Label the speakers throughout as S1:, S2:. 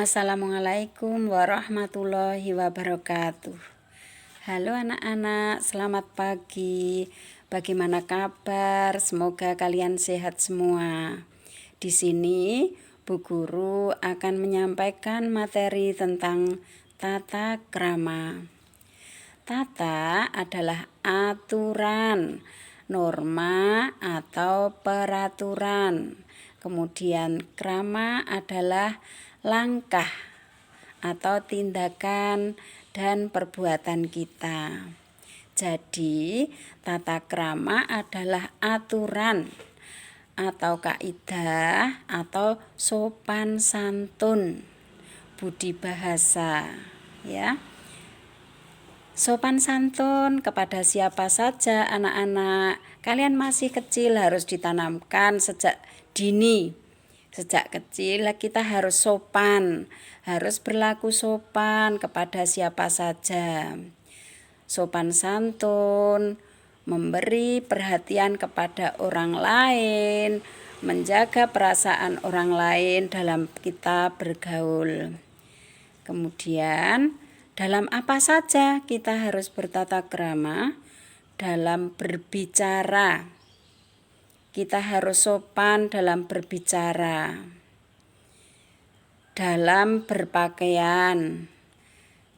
S1: Assalamualaikum warahmatullahi wabarakatuh. Halo anak-anak, selamat pagi. Bagaimana kabar? Semoga kalian sehat semua. Di sini Bu Guru akan menyampaikan materi tentang tata krama. Tata adalah aturan, norma atau peraturan. Kemudian krama adalah langkah atau tindakan dan perbuatan kita. Jadi, tata krama adalah aturan atau kaidah atau sopan santun, budi bahasa, ya. Sopan santun kepada siapa saja anak-anak. Kalian masih kecil harus ditanamkan sejak dini. Sejak kecil kita harus sopan, harus berlaku sopan kepada siapa saja. Sopan santun, memberi perhatian kepada orang lain, menjaga perasaan orang lain dalam kita bergaul. Kemudian, dalam apa saja kita harus bertata krama? Dalam berbicara. Kita harus sopan dalam berbicara. Dalam berpakaian.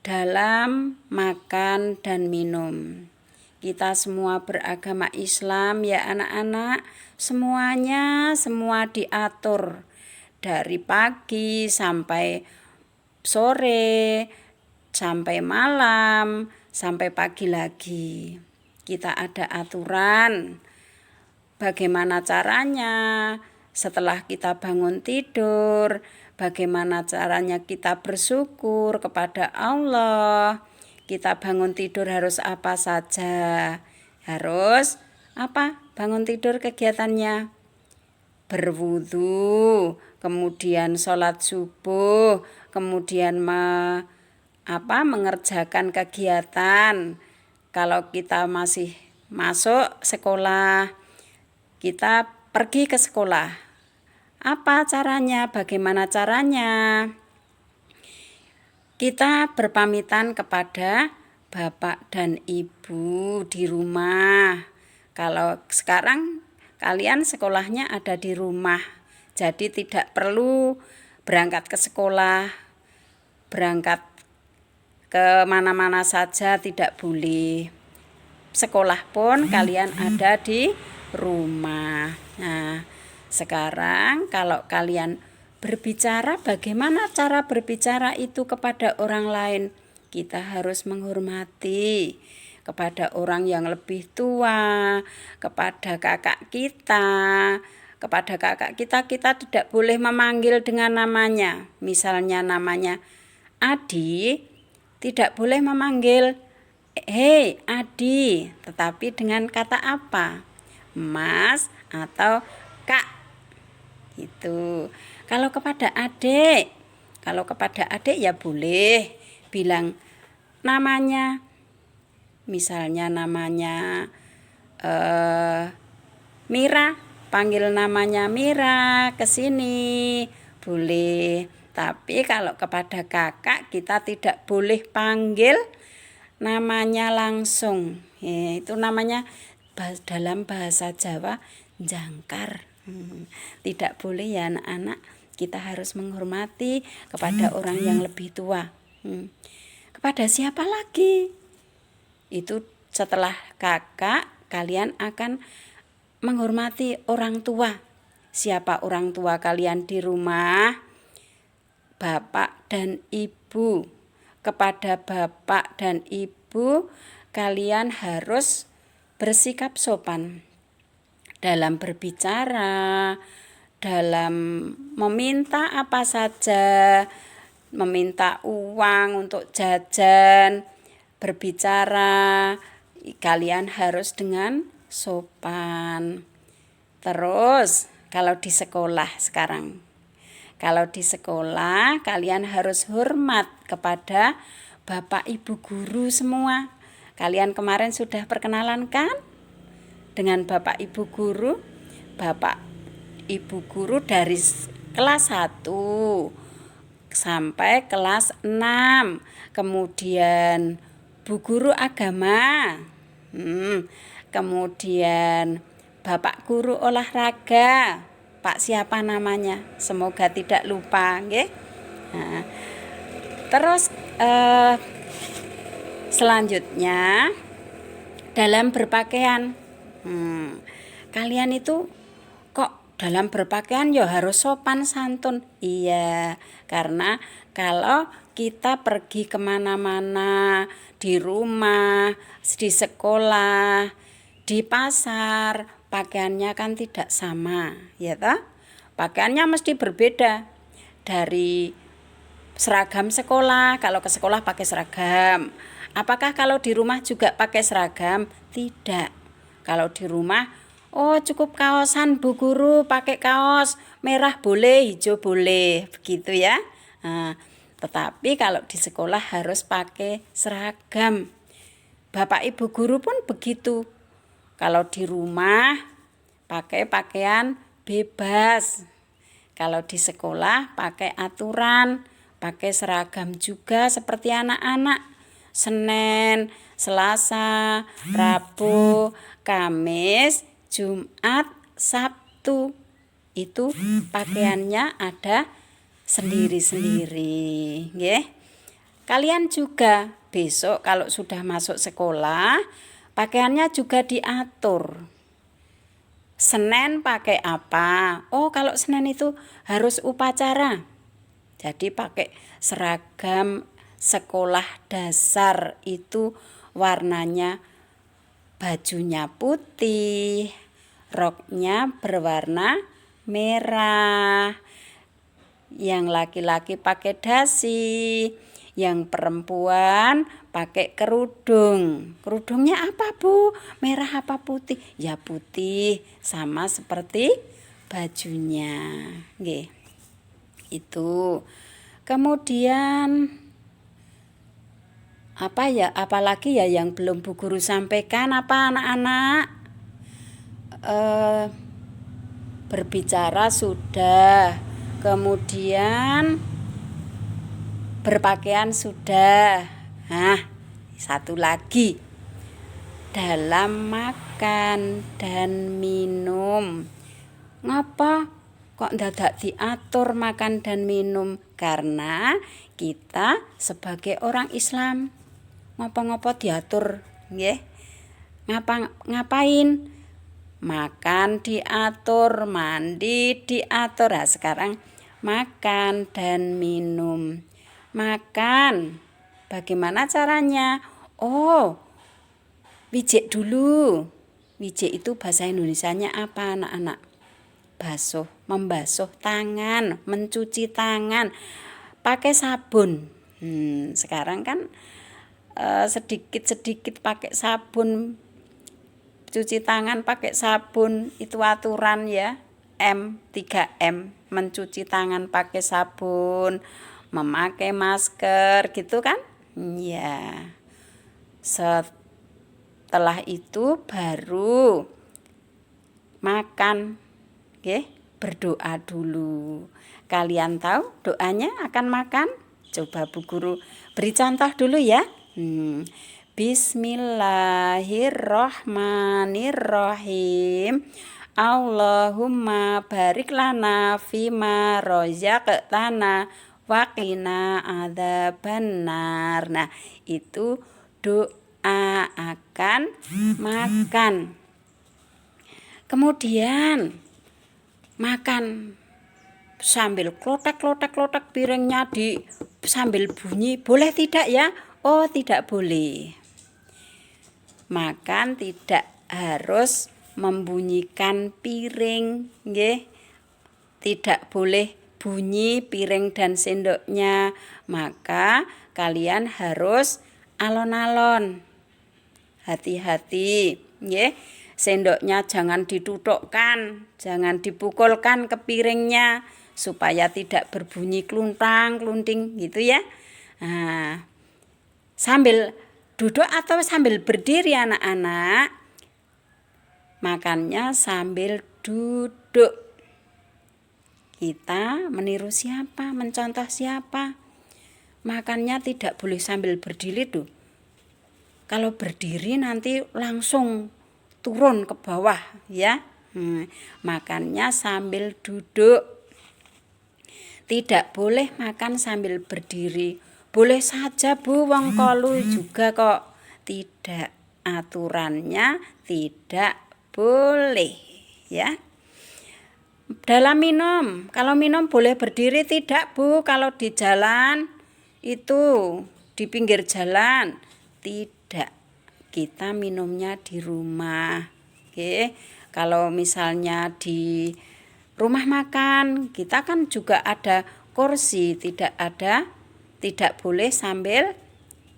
S1: Dalam makan dan minum. Kita semua beragama Islam ya anak-anak. Semua diatur. Dari pagi sampai sore, sampai malam, sampai pagi lagi. Kita ada aturan. Bagaimana caranya setelah kita bangun tidur, bagaimana caranya kita bersyukur kepada Allah. Kita bangun tidur harus apa saja? Harus apa? Bangun tidur kegiatannya berwudu, kemudian sholat subuh, kemudian mengerjakan kegiatan. Kalau kita masih masuk sekolah, kita pergi ke sekolah. Apa caranya? Bagaimana caranya? Kita berpamitan kepada bapak dan ibu di rumah. Kalau sekarang kalian sekolahnya ada di rumah, jadi tidak perlu berangkat ke sekolah, berangkat ke mana-mana saja tidak boleh. Sekolah pun kalian ada di rumah. Nah, sekarang kalau kalian berbicara, bagaimana cara berbicara itu kepada orang lain? Kita harus menghormati kepada orang yang lebih tua, kepada kakak kita. Kepada kakak kita tidak boleh memanggil dengan namanya. Misalnya namanya Adi, tidak boleh memanggil hei Adi, tetapi dengan kata apa? Mas atau Kak. Gitu. Kalau kepada adik ya boleh bilang namanya. Misalnya namanya Mira, panggil namanya Mira ke sini. Boleh. Tapi kalau kepada kakak kita tidak boleh panggil namanya langsung. Itu namanya dalam bahasa Jawa jangkar. Tidak boleh ya anak-anak. Kita harus menghormati kepada orang yang lebih tua. Kepada siapa lagi? Itu setelah kakak, kalian akan menghormati orang tua. Siapa orang tua kalian di rumah? Bapak dan ibu. Kepada bapak dan ibu, kalian harus bersikap sopan dalam berbicara, dalam meminta apa saja, meminta uang untuk jajan, berbicara, kalian harus dengan sopan. Terus, kalau di sekolah sekarang, kalian harus hormat kepada bapak ibu guru semua. Kalian kemarin sudah perkenalan kan dengan bapak ibu guru? Bapak ibu guru dari kelas 1 sampai kelas 6. Kemudian Bu Guru Agama. Kemudian Bapak Guru Olahraga. Pak siapa namanya? Semoga tidak lupa, nggih. Nah, terus selanjutnya dalam berpakaian. Kalian itu kok dalam berpakaian ya harus sopan santun? Iya, karena kalau kita pergi kemana-mana, di rumah, di sekolah, di pasar, pakaiannya kan tidak sama, ya toh? Pakaiannya mesti berbeda. Dari seragam sekolah, kalau ke sekolah pakai seragam. Apakah kalau di rumah juga pakai seragam? Tidak. Kalau di rumah, oh cukup kaosan Bu Guru, pakai kaos merah boleh, hijau boleh, begitu ya. Nah, tetapi kalau di sekolah harus pakai seragam. Bapak Ibu Guru pun begitu. Kalau di rumah pakai pakaian bebas. Kalau di sekolah pakai aturan, pakai seragam juga seperti anak-anak. Senin, Selasa, Rabu, Kamis, Jumat, Sabtu. Itu pakaiannya ada sendiri-sendiri, nggih. Kalian juga besok kalau sudah masuk sekolah, pakaiannya juga diatur. Senin pakai apa? Oh, kalau Senin itu harus upacara. Jadi pakai seragam sekolah dasar itu warnanya bajunya putih, roknya berwarna merah. Yang laki-laki pakai dasi, yang perempuan pakai kerudung. Kerudungnya apa, Bu? Merah apa putih? Ya putih, sama seperti bajunya. Nggih. Itu. Kemudian apalagi ya yang belum Bu Guru sampaikan apa anak-anak? Berbicara sudah. Kemudian berpakaian sudah. Nah, satu lagi. Dalam makan dan minum. Ngapa kok ndadak diatur makan dan minum? Karena kita sebagai orang Islam ngopo-ngopo diatur, nggih. Ngapain? Makan diatur, mandi diatur. Nah, sekarang makan dan minum. Makan, bagaimana caranya? Oh, wijik dulu. Wijik itu bahasa Indonesianya apa, anak-anak? Basuh, membasuh tangan, mencuci tangan, pakai sabun. Sekarang kan sedikit-sedikit pakai sabun, cuci tangan pakai sabun, itu aturan ya. 3M, mencuci tangan pakai sabun, memakai masker, gitu kan? Ya. Setelah itu baru makan, oke? Berdoa dulu. Kalian tahu doanya akan makan? Coba Bu Guru beri contoh dulu ya. Bismillahirrahmanirrahim. Allahumma barik lana fima rozaqtana wa qina adzabannar. Nah, itu doa akan makan. Kemudian makan sambil klotek-klotek piringnya sambil bunyi, boleh tidak ya? Oh, tidak boleh. Makan tidak harus membunyikan piring, nggih. Tidak boleh bunyi piring dan sendoknya. Maka kalian harus alon-alon. Hati-hati, nggih. Sendoknya jangan ditutukkan, jangan dipukulkan ke piringnya supaya tidak berbunyi kluntang-klunting gitu ya. Nah, sambil duduk atau sambil berdiri anak-anak, makannya sambil duduk. Kita meniru siapa, mencontoh siapa. Makannya tidak boleh sambil berdiri tuh. Kalau berdiri nanti langsung turun ke bawah ya. Makannya sambil duduk. Tidak boleh makan sambil berdiri. Boleh saja Bu, wong kolu juga kok. Tidak, aturannya tidak boleh ya. Dalam minum, kalau minum boleh berdiri tidak Bu? Kalau di jalan itu, di pinggir jalan tidak. Kita minumnya di rumah. Oke. Kalau misalnya di rumah makan, kita kan juga ada kursi, tidak boleh sambil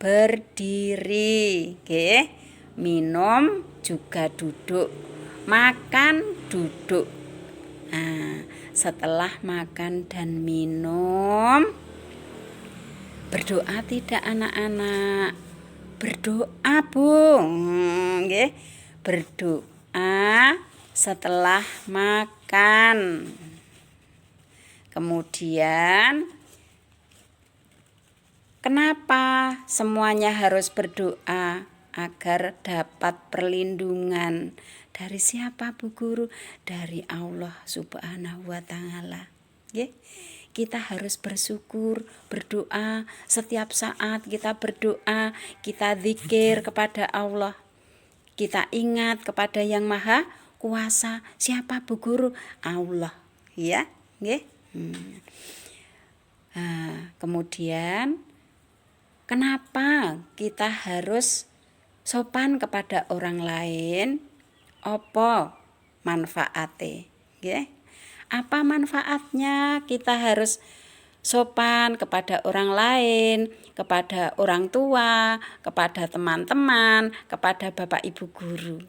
S1: berdiri. Oke. Minum juga duduk. Makan duduk. Nah, setelah makan dan minum, berdoa tidak anak-anak? Berdoa Bu. Nggih. Berdoa setelah makan. Kemudian kenapa semuanya harus berdoa? Agar dapat perlindungan. Dari siapa Bu Guru? Dari Allah Subhanahu wa Ta'ala. Kita harus bersyukur, berdoa setiap saat kita berdoa, kita zikir kepada Allah. Kita ingat kepada Yang Maha Kuasa. Siapa Bu Guru? Allah, ya. Kemudian kenapa kita harus sopan kepada orang lain? Apa manfaatnya? Apa manfaatnya kita harus sopan kepada orang lain, kepada orang tua, kepada teman-teman, kepada Bapak Ibu guru?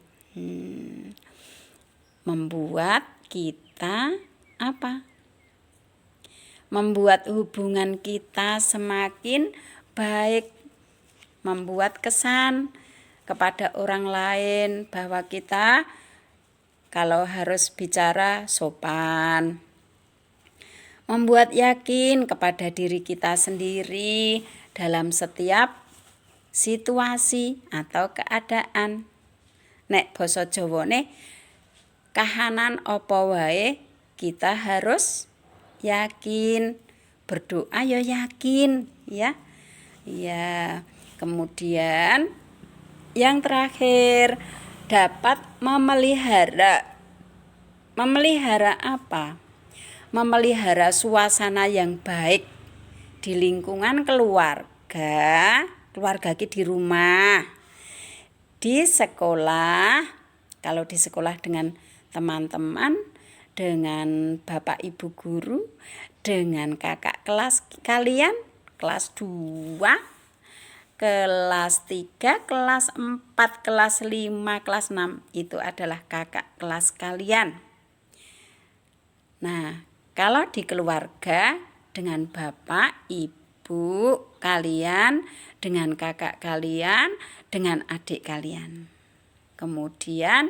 S1: Membuat kita apa? Membuat hubungan kita semakin baik, membuat kesan kepada orang lain bahwa kita kalau harus bicara sopan. Membuat yakin kepada diri kita sendiri dalam setiap situasi atau keadaan. Nek basa Jawane kahanan apa wae kita harus yakin. Berdoa ya yakin ya. Ya, kemudian yang terakhir, dapat memelihara. Memelihara apa? Memelihara suasana yang baik di lingkungan keluarga di rumah, di sekolah, kalau di sekolah dengan teman-teman, dengan Bapak Ibu guru, dengan kakak kelas kalian, kelas 2, kelas 3, kelas 4, kelas 5, kelas 6. Itu adalah kakak kelas kalian. Nah, kalau di keluarga dengan Bapak, Ibu kalian, dengan kakak kalian, dengan adik kalian. Kemudian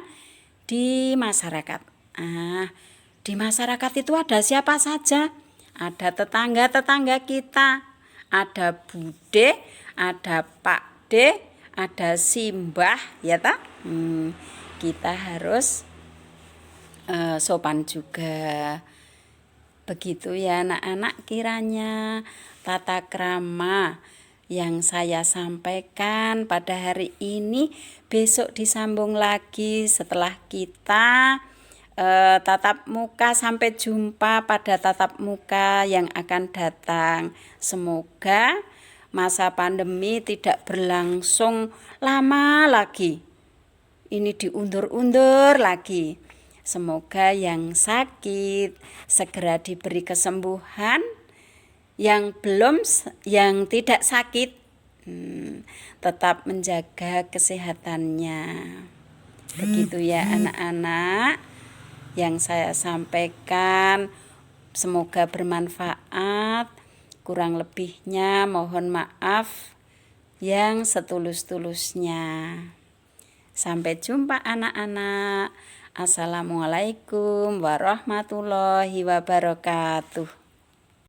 S1: di masyarakat. Di masyarakat itu ada siapa saja? Ada tetangga-tetangga kita. Ada Bude, ada Pak D, ada Simbah, ya tak? Kita harus sopan juga. Begitu ya anak-anak, kiranya tata krama yang saya sampaikan pada hari ini besok disambung lagi setelah kita tatap muka. Sampai jumpa pada tatap muka yang akan datang. Semoga masa pandemi tidak berlangsung lama lagi. Ini diundur-undur lagi. Semoga yang sakit segera diberi kesembuhan, yang tidak sakit tetap menjaga kesehatannya. Begitu ya anak-anak yang saya sampaikan, semoga bermanfaat. Kurang lebihnya mohon maaf yang setulus-tulusnya. Sampai jumpa anak-anak. Assalamualaikum warahmatullahi wabarakatuh.